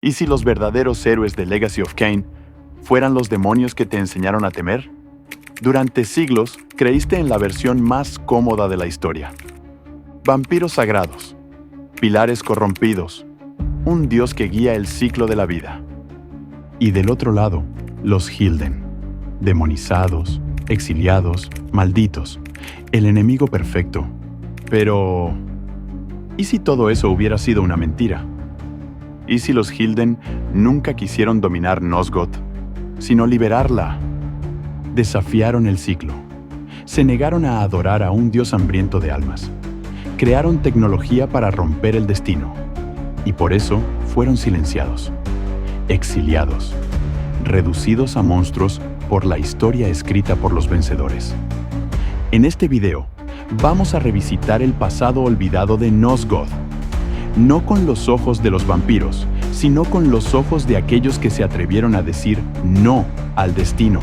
¿Y si los verdaderos héroes de Legacy of Kain fueran los demonios que te enseñaron a temer? Durante siglos creíste en la versión más cómoda de la historia. Vampiros sagrados, pilares corrompidos, un dios que guía el ciclo de la vida. Y del otro lado, los Hilden, demonizados, exiliados, malditos, el enemigo perfecto. Pero, ¿y si todo eso hubiera sido una mentira? ¿Y si los Hilden nunca quisieron dominar Nosgoth, sino liberarla? Desafiaron el ciclo. Se negaron a adorar a un dios hambriento de almas. Crearon tecnología para romper el destino. Y por eso fueron silenciados, exiliados, reducidos a monstruos por la historia escrita por los vencedores. En este video, vamos a revisitar el pasado olvidado de Nosgoth, no con los ojos de los vampiros, sino con los ojos de aquellos que se atrevieron a decir no al destino.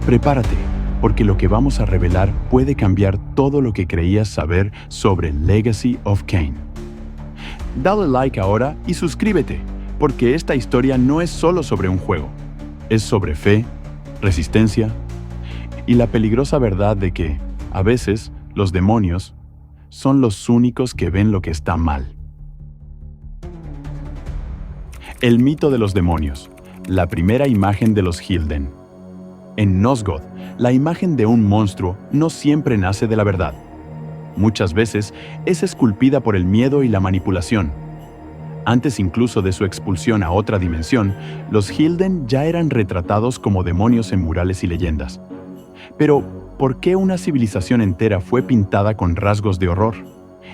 Prepárate, porque lo que vamos a revelar puede cambiar todo lo que creías saber sobre Legacy of Kain. Dale like ahora y suscríbete, porque esta historia no es solo sobre un juego. Es sobre fe, resistencia y la peligrosa verdad de que, a veces, los demonios son los únicos que ven lo que está mal. El mito de los demonios, la primera imagen de los Hilden. En Nosgoth, la imagen de un monstruo no siempre nace de la verdad. Muchas veces es esculpida por el miedo y la manipulación. Antes incluso de su expulsión a otra dimensión, los Hilden ya eran retratados como demonios en murales y leyendas. Pero, ¿por qué una civilización entera fue pintada con rasgos de horror?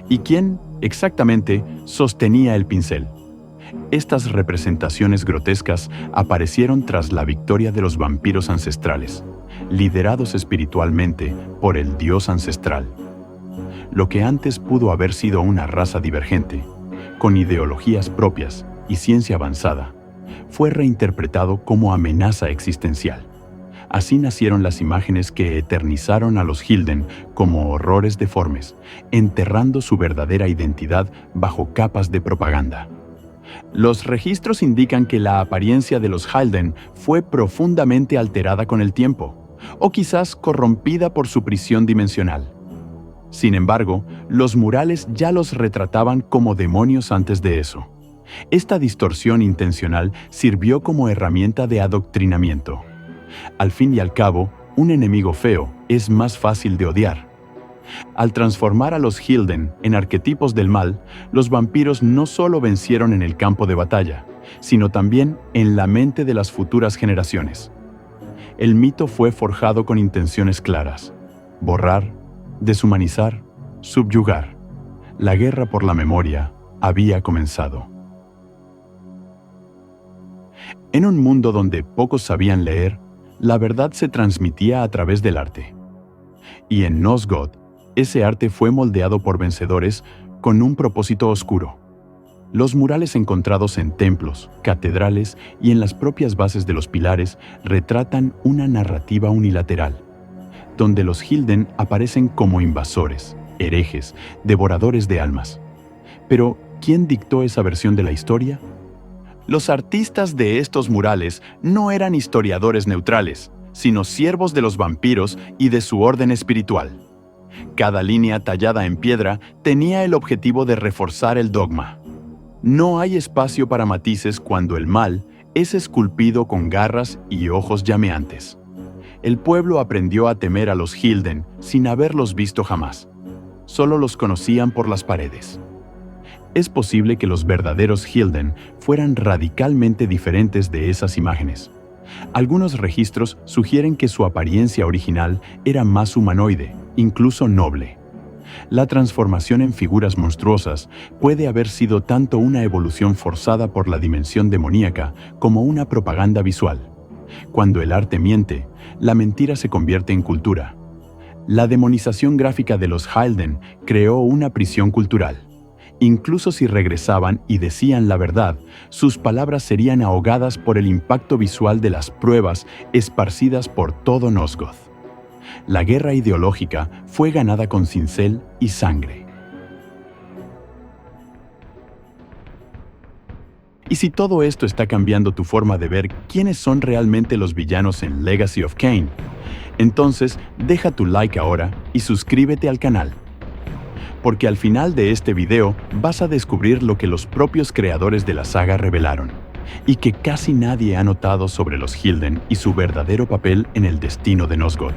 ¿Y quién, exactamente, sostenía el pincel? Estas representaciones grotescas aparecieron tras la victoria de los vampiros ancestrales, liderados espiritualmente por el dios ancestral. Lo que antes pudo haber sido una raza divergente, con ideologías propias y ciencia avanzada, fue reinterpretado como amenaza existencial. Así nacieron las imágenes que eternizaron a los Hilden como horrores deformes, enterrando su verdadera identidad bajo capas de propaganda. Los registros indican que la apariencia de los Hilden fue profundamente alterada con el tiempo, o quizás corrompida por su prisión dimensional. Sin embargo, los murales ya los retrataban como demonios antes de eso. Esta distorsión intencional sirvió como herramienta de adoctrinamiento. Al fin y al cabo, un enemigo feo es más fácil de odiar. Al transformar a los Hilden en arquetipos del mal, los vampiros no solo vencieron en el campo de batalla, sino también en la mente de las futuras generaciones. El mito fue forjado con intenciones claras: borrar, deshumanizar, subyugar. La guerra por la memoria había comenzado. En un mundo donde pocos sabían leer, la verdad se transmitía a través del arte. Y en Nosgoth, ese arte fue moldeado por vencedores con un propósito oscuro. Los murales encontrados en templos, catedrales y en las propias bases de los pilares retratan una narrativa unilateral, donde los Hilden aparecen como invasores, herejes, devoradores de almas. Pero, ¿quién dictó esa versión de la historia? Los artistas de estos murales no eran historiadores neutrales, sino siervos de los vampiros y de su orden espiritual. Cada línea tallada en piedra tenía el objetivo de reforzar el dogma. No hay espacio para matices cuando el mal es esculpido con garras y ojos llameantes. El pueblo aprendió a temer a los Hilden sin haberlos visto jamás. Solo los conocían por las paredes. Es posible que los verdaderos Hilden fueran radicalmente diferentes de esas imágenes. Algunos registros sugieren que su apariencia original era más humanoide, incluso noble. La transformación en figuras monstruosas puede haber sido tanto una evolución forzada por la dimensión demoníaca como una propaganda visual. Cuando el arte miente, la mentira se convierte en cultura. La demonización gráfica de los Hilden creó una prisión cultural. Incluso si regresaban y decían la verdad, sus palabras serían ahogadas por el impacto visual de las pruebas esparcidas por todo Nosgoth. La guerra ideológica fue ganada con cincel y sangre. Y si todo esto está cambiando tu forma de ver quiénes son realmente los villanos en Legacy of Kain, entonces deja tu like ahora y suscríbete al canal. Porque al final de este video vas a descubrir lo que los propios creadores de la saga revelaron, y que casi nadie ha notado sobre los Hilden y su verdadero papel en el destino de Nosgoth.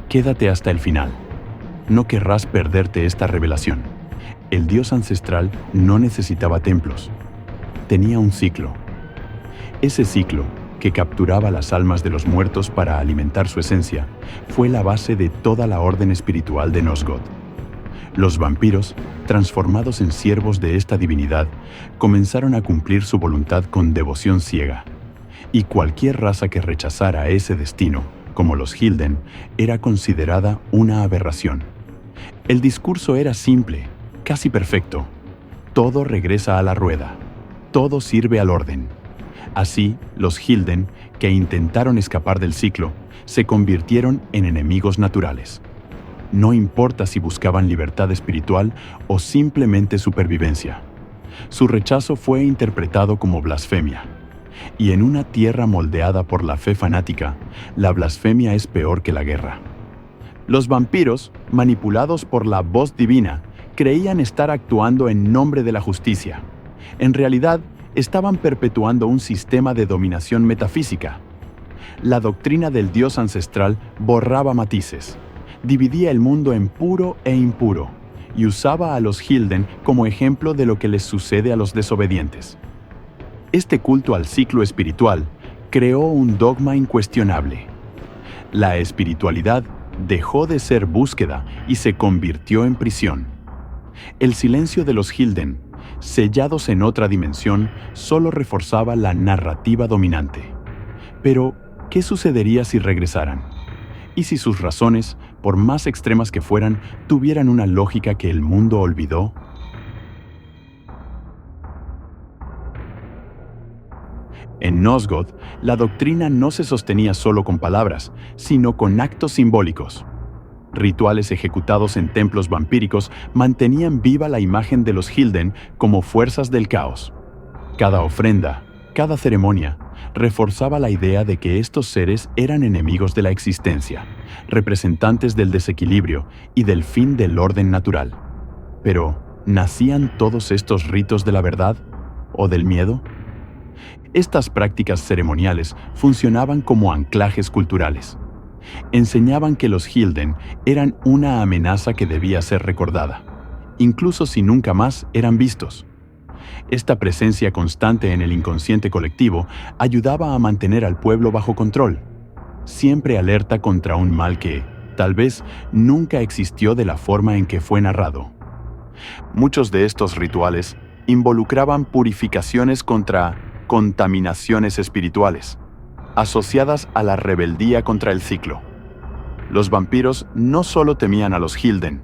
Quédate hasta el final. No querrás perderte esta revelación. El dios ancestral no necesitaba templos. Tenía un ciclo. Ese ciclo, que capturaba las almas de los muertos para alimentar su esencia, fue la base de toda la orden espiritual de Nosgoth. Los vampiros, transformados en siervos de esta divinidad, comenzaron a cumplir su voluntad con devoción ciega. Y cualquier raza que rechazara ese destino, como los Hilden, era considerada una aberración. El discurso era simple, casi perfecto. Todo regresa a la rueda. Todo sirve al orden. Así, los Hilden, que intentaron escapar del ciclo, se convirtieron en enemigos naturales. No importa si buscaban libertad espiritual o simplemente supervivencia. Su rechazo fue interpretado como blasfemia. Y en una tierra moldeada por la fe fanática, la blasfemia es peor que la guerra. Los vampiros, manipulados por la voz divina, creían estar actuando en nombre de la justicia. En realidad, estaban perpetuando un sistema de dominación metafísica. La doctrina del dios ancestral borraba matices, dividía el mundo en puro e impuro, y usaba a los Hilden como ejemplo de lo que les sucede a los desobedientes. Este culto al ciclo espiritual creó un dogma incuestionable. La espiritualidad dejó de ser búsqueda y se convirtió en prisión. El silencio de los Hilden, sellados en otra dimensión, solo reforzaba la narrativa dominante. Pero, ¿qué sucedería si regresaran? ¿Y si sus razones, por más extremas que fueran, tuvieran una lógica que el mundo olvidó? En Nosgoth, la doctrina no se sostenía solo con palabras, sino con actos simbólicos. Rituales ejecutados en templos vampíricos mantenían viva la imagen de los Hilden como fuerzas del caos. Cada ofrenda, cada ceremonia, reforzaba la idea de que estos seres eran enemigos de la existencia, representantes del desequilibrio y del fin del orden natural. Pero, ¿nacían todos estos ritos de la verdad o del miedo? Estas prácticas ceremoniales funcionaban como anclajes culturales. Enseñaban que los Hilden eran una amenaza que debía ser recordada, incluso si nunca más eran vistos. Esta presencia constante en el inconsciente colectivo ayudaba a mantener al pueblo bajo control, siempre alerta contra un mal que, tal vez, nunca existió de la forma en que fue narrado. Muchos de estos rituales involucraban purificaciones contra contaminaciones espirituales, asociadas a la rebeldía contra el ciclo. Los vampiros no solo temían a los Hilden,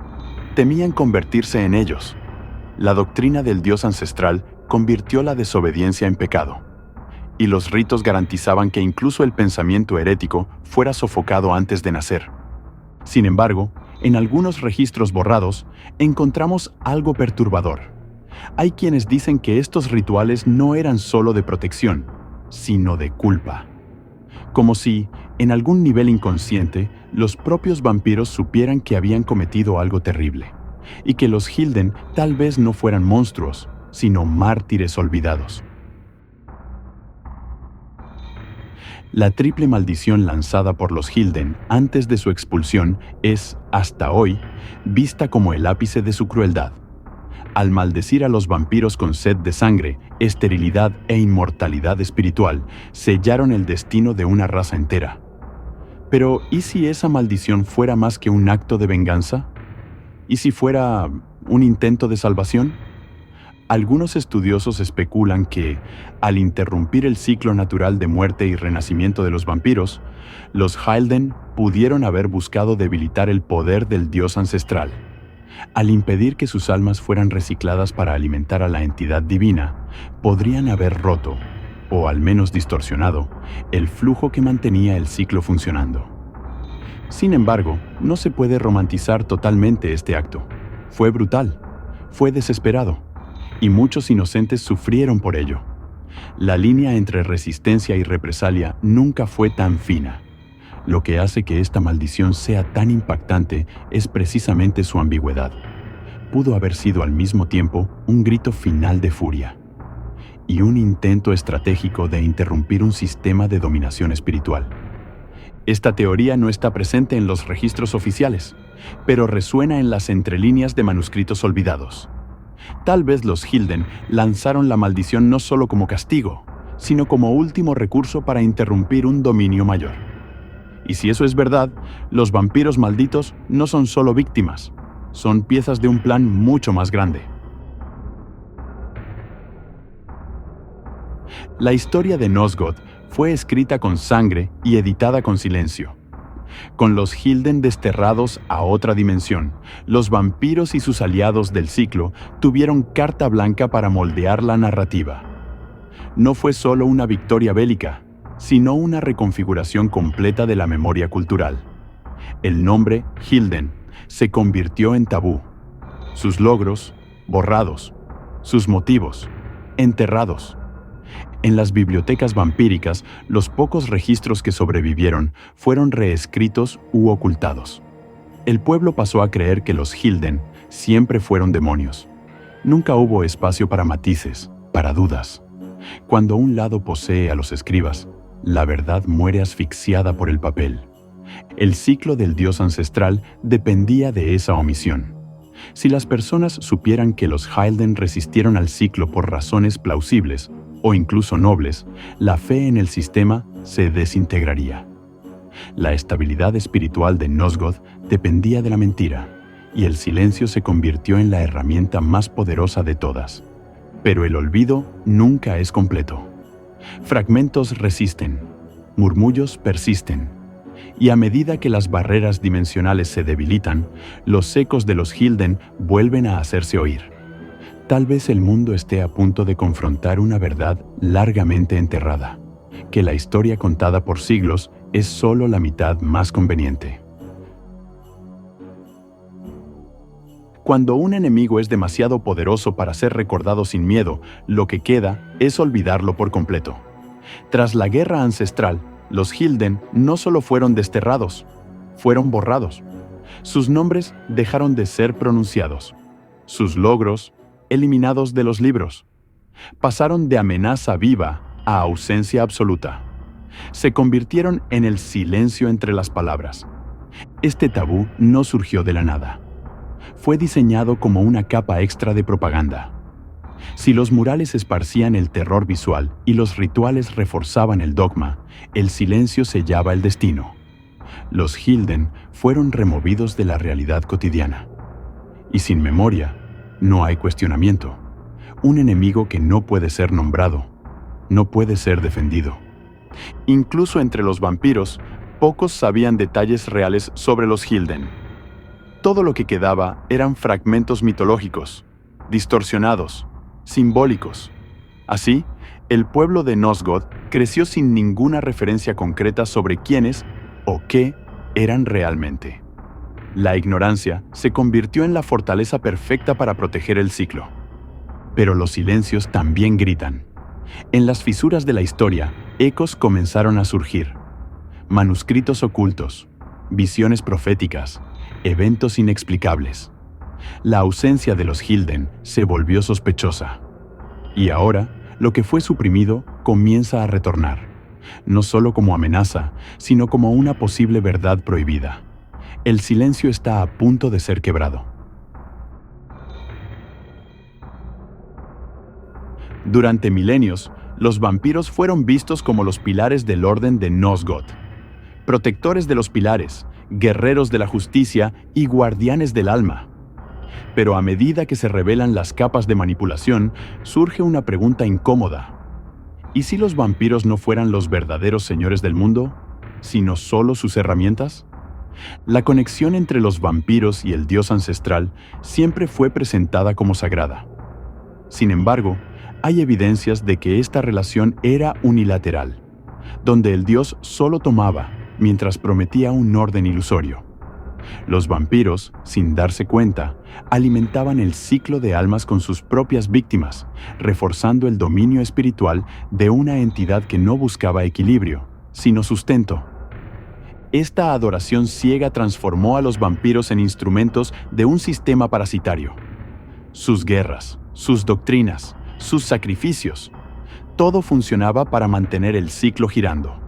temían convertirse en ellos. La doctrina del dios ancestral convirtió la desobediencia en pecado, y los ritos garantizaban que incluso el pensamiento herético fuera sofocado antes de nacer. Sin embargo, en algunos registros borrados, encontramos algo perturbador. Hay quienes dicen que estos rituales no eran solo de protección, sino de culpa. Como si, en algún nivel inconsciente, los propios vampiros supieran que habían cometido algo terrible, y que los Hilden tal vez no fueran monstruos, sino mártires olvidados. La triple maldición lanzada por los Hilden antes de su expulsión es, hasta hoy, vista como el ápice de su crueldad. Al maldecir a los vampiros con sed de sangre, esterilidad e inmortalidad espiritual, sellaron el destino de una raza entera. Pero, ¿y si esa maldición fuera más que un acto de venganza? ¿Y si fuera un intento de salvación? Algunos estudiosos especulan que, al interrumpir el ciclo natural de muerte y renacimiento de los vampiros, los Hilden pudieron haber buscado debilitar el poder del dios ancestral. Al impedir que sus almas fueran recicladas para alimentar a la entidad divina, podrían haber roto, o al menos distorsionado, el flujo que mantenía el ciclo funcionando. Sin embargo, no se puede romantizar totalmente este acto. Fue brutal, fue desesperado, y muchos inocentes sufrieron por ello. La línea entre resistencia y represalia nunca fue tan fina. Lo que hace que esta maldición sea tan impactante es precisamente su ambigüedad. Pudo haber sido al mismo tiempo un grito final de furia y un intento estratégico de interrumpir un sistema de dominación espiritual. Esta teoría no está presente en los registros oficiales, pero resuena en las entrelíneas de manuscritos olvidados. Tal vez los Hilden lanzaron la maldición no solo como castigo, sino como último recurso para interrumpir un dominio mayor. Y si eso es verdad, los vampiros malditos no son solo víctimas, son piezas de un plan mucho más grande. La historia de Nosgoth fue escrita con sangre y editada con silencio. Con los Hilden desterrados a otra dimensión, los vampiros y sus aliados del ciclo tuvieron carta blanca para moldear la narrativa. No fue solo una victoria bélica, sino una reconfiguración completa de la memoria cultural. El nombre Hilden se convirtió en tabú. Sus logros, borrados. Sus motivos, enterrados. En las bibliotecas vampíricas, los pocos registros que sobrevivieron fueron reescritos u ocultados. El pueblo pasó a creer que los Hilden siempre fueron demonios. Nunca hubo espacio para matices, para dudas. Cuando un lado posee a los escribas, la verdad muere asfixiada por el papel. El ciclo del dios ancestral dependía de esa omisión. Si las personas supieran que los Hilden resistieron al ciclo por razones plausibles, o incluso nobles, la fe en el sistema se desintegraría. La estabilidad espiritual de Nosgoth dependía de la mentira, y el silencio se convirtió en la herramienta más poderosa de todas. Pero el olvido nunca es completo. Fragmentos resisten, murmullos persisten, y a medida que las barreras dimensionales se debilitan, los ecos de los Hilden vuelven a hacerse oír. Tal vez el mundo esté a punto de confrontar una verdad largamente enterrada, que la historia contada por siglos es solo la mitad más conveniente. Cuando un enemigo es demasiado poderoso para ser recordado sin miedo, lo que queda es olvidarlo por completo. Tras la guerra ancestral, los Hilden no solo fueron desterrados, fueron borrados. Sus nombres dejaron de ser pronunciados. Sus logros, eliminados de los libros. Pasaron de amenaza viva a ausencia absoluta. Se convirtieron en el silencio entre las palabras. Este tabú no surgió de la nada. Fue diseñado como una capa extra de propaganda. Si los murales esparcían el terror visual y los rituales reforzaban el dogma, el silencio sellaba el destino. Los Hilden fueron removidos de la realidad cotidiana. Y sin memoria, no hay cuestionamiento. Un enemigo que no puede ser nombrado, no puede ser defendido. Incluso entre los vampiros, pocos sabían detalles reales sobre los Hilden. Todo lo que quedaba eran fragmentos mitológicos, distorsionados, simbólicos. Así, el pueblo de Nosgoth creció sin ninguna referencia concreta sobre quiénes o qué eran realmente. La ignorancia se convirtió en la fortaleza perfecta para proteger el ciclo. Pero los silencios también gritan. En las fisuras de la historia, ecos comenzaron a surgir. Manuscritos ocultos, visiones proféticas, eventos inexplicables. La ausencia de los Hilden se volvió sospechosa. Y ahora, lo que fue suprimido comienza a retornar, no solo como amenaza, sino como una posible verdad prohibida. El silencio está a punto de ser quebrado. Durante milenios, los vampiros fueron vistos como los pilares del orden de Nosgoth, protectores de los pilares, guerreros de la justicia y guardianes del alma. Pero a medida que se revelan las capas de manipulación, surge una pregunta incómoda. ¿Y si los vampiros no fueran los verdaderos señores del mundo, sino solo sus herramientas? La conexión entre los vampiros y el dios ancestral siempre fue presentada como sagrada. Sin embargo, hay evidencias de que esta relación era unilateral, donde el dios solo tomaba mientras prometía un orden ilusorio. Los vampiros, sin darse cuenta, alimentaban el ciclo de almas con sus propias víctimas, reforzando el dominio espiritual de una entidad que no buscaba equilibrio, sino sustento. Esta adoración ciega transformó a los vampiros en instrumentos de un sistema parasitario. Sus guerras, sus doctrinas, sus sacrificios, todo funcionaba para mantener el ciclo girando.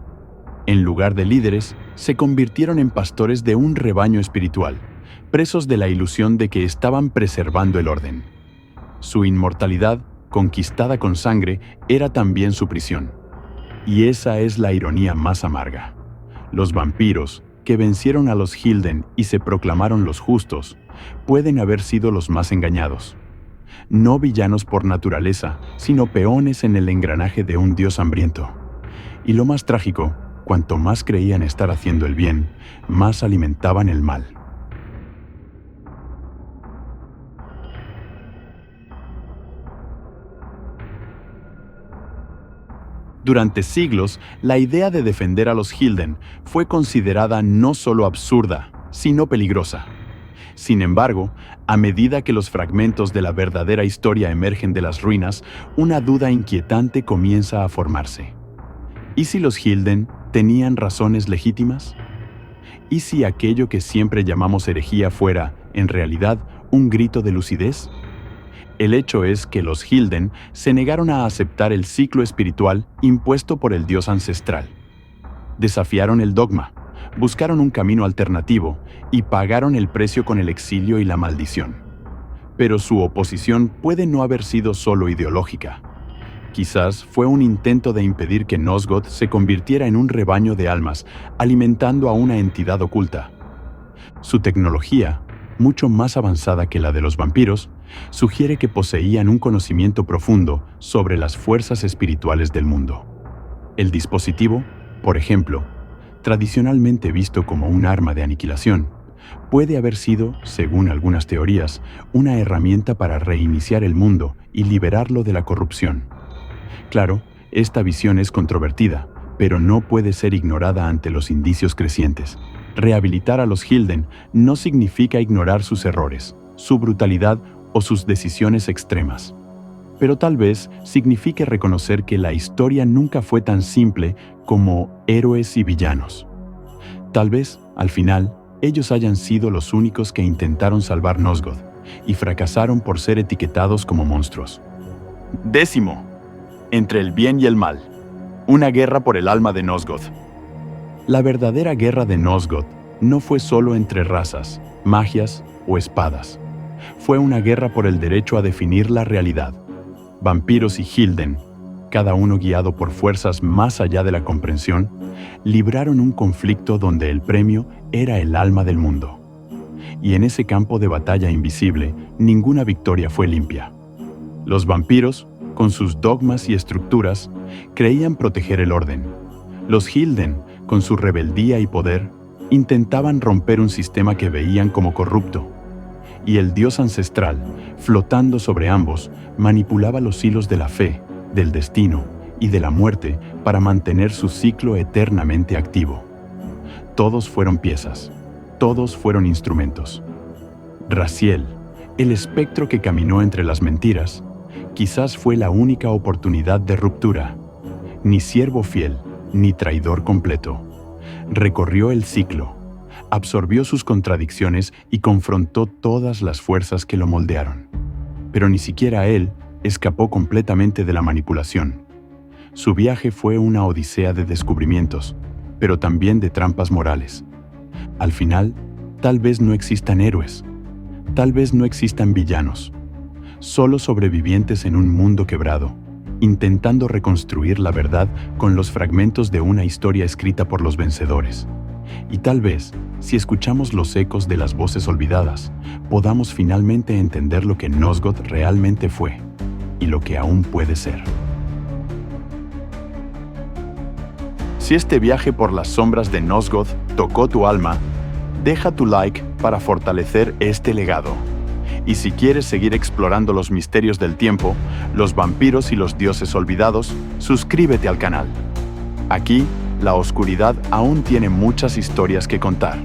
En lugar de líderes, se convirtieron en pastores de un rebaño espiritual, presos de la ilusión de que estaban preservando el orden. Su inmortalidad, conquistada con sangre, era también su prisión. Y esa es la ironía más amarga. Los vampiros, que vencieron a los Hilden y se proclamaron los justos, pueden haber sido los más engañados. No villanos por naturaleza, sino peones en el engranaje de un dios hambriento. Y lo más trágico, cuanto más creían estar haciendo el bien, más alimentaban el mal. Durante siglos, la idea de defender a los Hilden fue considerada no solo absurda, sino peligrosa. Sin embargo, a medida que los fragmentos de la verdadera historia emergen de las ruinas, una duda inquietante comienza a formarse. ¿Y si los Hilden tenían razones legítimas? ¿Y si aquello que siempre llamamos herejía fuera, en realidad, un grito de lucidez? El hecho es que los Hilden se negaron a aceptar el ciclo espiritual impuesto por el dios ancestral. Desafiaron el dogma, buscaron un camino alternativo y pagaron el precio con el exilio y la maldición. Pero su oposición puede no haber sido solo ideológica. Quizás fue un intento de impedir que Nosgoth se convirtiera en un rebaño de almas, alimentando a una entidad oculta. Su tecnología, mucho más avanzada que la de los vampiros, sugiere que poseían un conocimiento profundo sobre las fuerzas espirituales del mundo. El dispositivo, por ejemplo, tradicionalmente visto como un arma de aniquilación, puede haber sido, según algunas teorías, una herramienta para reiniciar el mundo y liberarlo de la corrupción. Claro, esta visión es controvertida, pero no puede ser ignorada ante los indicios crecientes. Rehabilitar a los Hilden no significa ignorar sus errores, su brutalidad o sus decisiones extremas. Pero tal vez signifique reconocer que la historia nunca fue tan simple como héroes y villanos. Tal vez, al final, ellos hayan sido los únicos que intentaron salvar Nosgoth y fracasaron por ser etiquetados como monstruos. 10. Entre el bien y el mal. Una guerra por el alma de Nosgoth. La verdadera guerra de Nosgoth no fue solo entre razas, magias o espadas. Fue una guerra por el derecho a definir la realidad. Vampiros y Hilden, cada uno guiado por fuerzas más allá de la comprensión, libraron un conflicto donde el premio era el alma del mundo. Y en ese campo de batalla invisible, ninguna victoria fue limpia. Los vampiros, con sus dogmas y estructuras, creían proteger el orden. Los Hilden, con su rebeldía y poder, intentaban romper un sistema que veían como corrupto. Y el dios ancestral, flotando sobre ambos, manipulaba los hilos de la fe, del destino y de la muerte para mantener su ciclo eternamente activo. Todos fueron piezas, todos fueron instrumentos. Raziel, el espectro que caminó entre las mentiras, quizás fue la única oportunidad de ruptura. Ni siervo fiel, ni traidor completo. Recorrió el ciclo, absorbió sus contradicciones y confrontó todas las fuerzas que lo moldearon. Pero ni siquiera él escapó completamente de la manipulación. Su viaje fue una odisea de descubrimientos, pero también de trampas morales. Al final, tal vez no existan héroes, tal vez no existan villanos, solo sobrevivientes en un mundo quebrado, intentando reconstruir la verdad con los fragmentos de una historia escrita por los vencedores. Y tal vez, si escuchamos los ecos de las voces olvidadas, podamos finalmente entender lo que Nosgoth realmente fue y lo que aún puede ser. Si este viaje por las sombras de Nosgoth tocó tu alma, deja tu like para fortalecer este legado. Y si quieres seguir explorando los misterios del tiempo, los vampiros y los dioses olvidados, suscríbete al canal. Aquí, la oscuridad aún tiene muchas historias que contar.